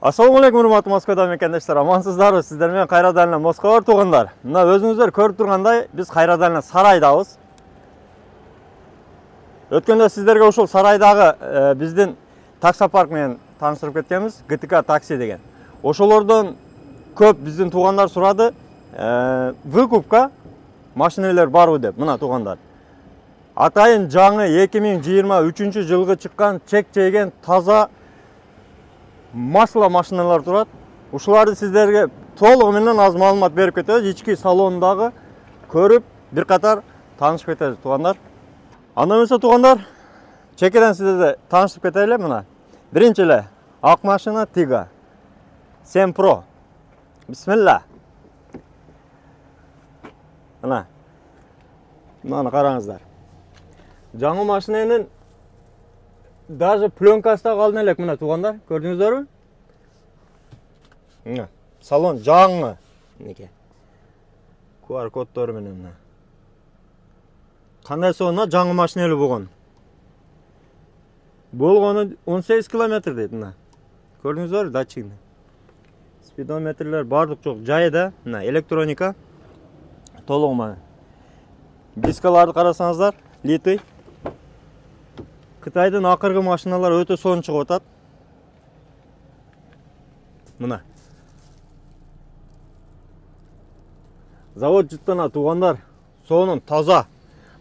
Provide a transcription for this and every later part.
Assalamu alaikum, урматтуу Москвада мекендештер, амансыздарбы? Сиздер менен кайрадан эле Москва туугандар. Мына өзүңүздөр көрүп тургандай, биз кайрадан эле сарайдабыз. Өткөндө сиздерге ушул сарайдагы биздин таксопарк менен тааныштырып кеткенбиз, ГТК такси деген. Ошолордон көп биздин туугандар сурады, выкупка машиналар барбы деп. Мына туугандар. Атайын жаңы 2023 жылгы чыккан чек жейген таза масло машиналар турат. Ушуларды сиздерге толугу менен аз маалымат берип кетебиз. Ички салондагы көрүп, бир катар таанышып кетебиз туугандар. Анда эмесе туугандар, чекеден сиздерди таанышып кетели. Мына биринчи эле ак машина Tigo 7 Pro. Бисмилла. Мына караңыздар. Жаңы машинанын даже пленкасы да калды элек, мына туугандар, көрдүңүздөрбү? Мына салон жаңы. Неке. QR коддору менен мына. Кандай сонуна жаңы машина эле болгон. Болгону 18 км дейт мына. Көрдүңүздөрбү датчигин? Спидометрлер бардык жок жайда, мына электроника толугу менен. Дискаларды карасаңыздар, литый. Кытайдын акыркы машиналар өтө сонун чыгып атат. Мына. Завод жыттана туугандар, сонун таза.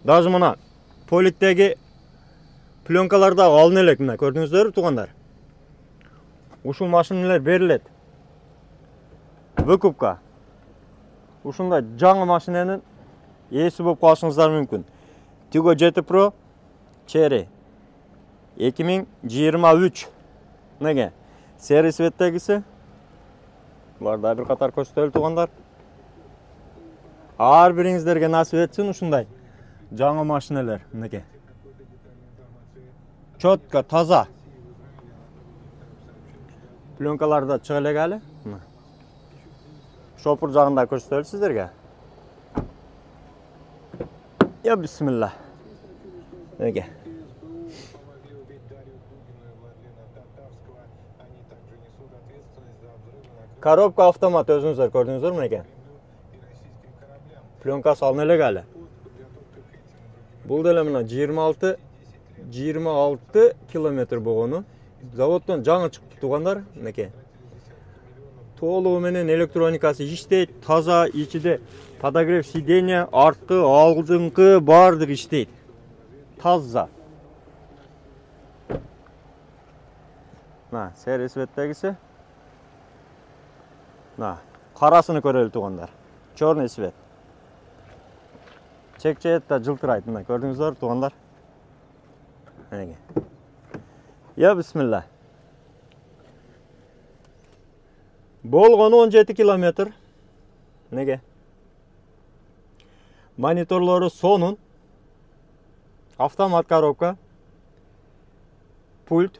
Даже мына поликтеги пленкалар да алын элек, мына көрдүңүздөрбү туугандар? Ушул машиналар берилет. Выкупка. Ушундай жаңы машинанын ээси болуп калышыңыздар мүмкүн. Tigo 7 Pro Cherry 2023. Неге? Сери светтегиси. Буларда бир катар көрсөтөлү туугандар. Ар бириңиздерге насип этсин ушундай жаңы машиналар. Неге? Чотко, таза. Пленкалар да чыга элек эле. Шопур жагында көрсөтөлү сиздерге. Я бисмилла. Неге? Коробка автомат өзүңүздөр көрдүңүздөрбү неге? Пленкасы алын элек эле. Бул деле мына 26 километр болгону. Заводдон жаңы чыкты туугандар, неке. Толугу менен электроникасы иштейт, таза, ичиде подогрев сиденья, арткы, алдыңкы бардык иштейт. Таза. Мына сери светтегиси. Мына карасыны көрөлү туугандар. Чёрный свет. Чек-чет да жылтырайт, мына көрдүңүздөрбү туугандар? Неге? Я бисмилла. Болгону 17 километр. Неге? Мониторлору сонун. Автомат коробка. Пульт.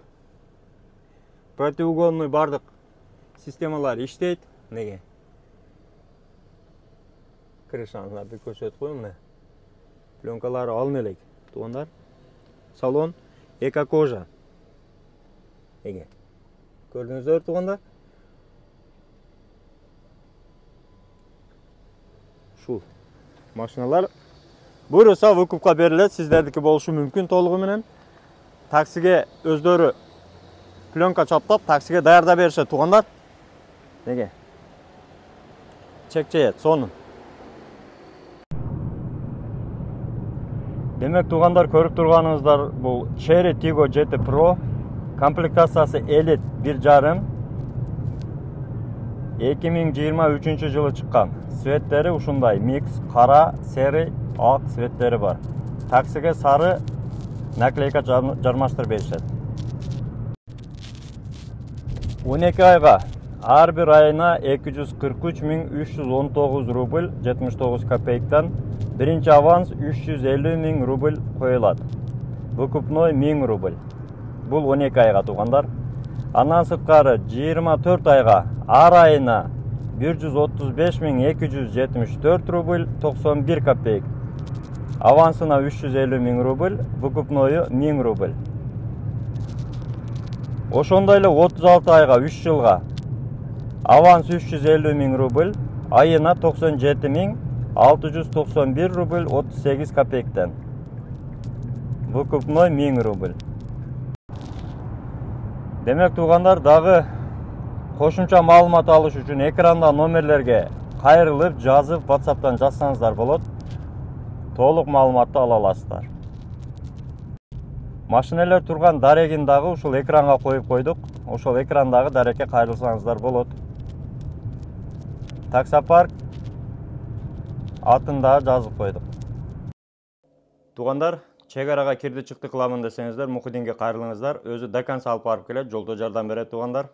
Противоугонный бардык системалар иштейт. Неге? Крышаны бир көрсөтүп коеюн мына. Пленкалары алын элек туугандар. Салон эко-кожа. Неге? Көрдүңүздөрбү туугандар? Шу машиналар буюрса выкупка берилет, сиздердики болушу мүмкүн толугу менен. Таксиге өздөрү пленка чаптап, таксиге даярдап беришет туугандар. Неге? Чек-чет сонун. Демек туугандар, көрүп турганыңыздар бул Cherry Tigo 7 Pro. Комплектациясы элит 1.5. 2023 жылы чыккан. Светтери ушундай микс, кара, сери, ак светтери бар. Таксиге сары наклейка жармаштырып беришет. 12 айга ар бир айына 243.319 рубль 79 копейктан биринчи аванс 350.000 рубль коюлат. Выкупной 1000 рубль. Бул 12 айга туугандар. Андан сырткары 24 айга ар айына 135.274 рубль 91 копейк. Авансына 350.000 рубль, выкупною 1000 рубль. Ошондой эле 36 айга 3 жылга аванс 350 000 рубль, айына 97 691 рубль 38 копейктен. Выкупной 1000 рубль. Демек туугандар, дагы кошумча маалымат алыш үчүн экранда номерлерге кайрылып жазып WhatsApp'тан жазсаңыздар болот. Толук маалыматты ала аласыздар. Машинелер турган дарегин дагы ушул экранга коюп койдук. Ошол экрандагы дарекке кайрылсаңыздар болот. Таксопарк атын дагы жазып койдук. Туугандар, чек арага кирди чыкты кыламын десеңиздер, Мухиддинге кайрылыңыздар. Өзү до конца алып барып келет, жолдо жардам берет туугандар.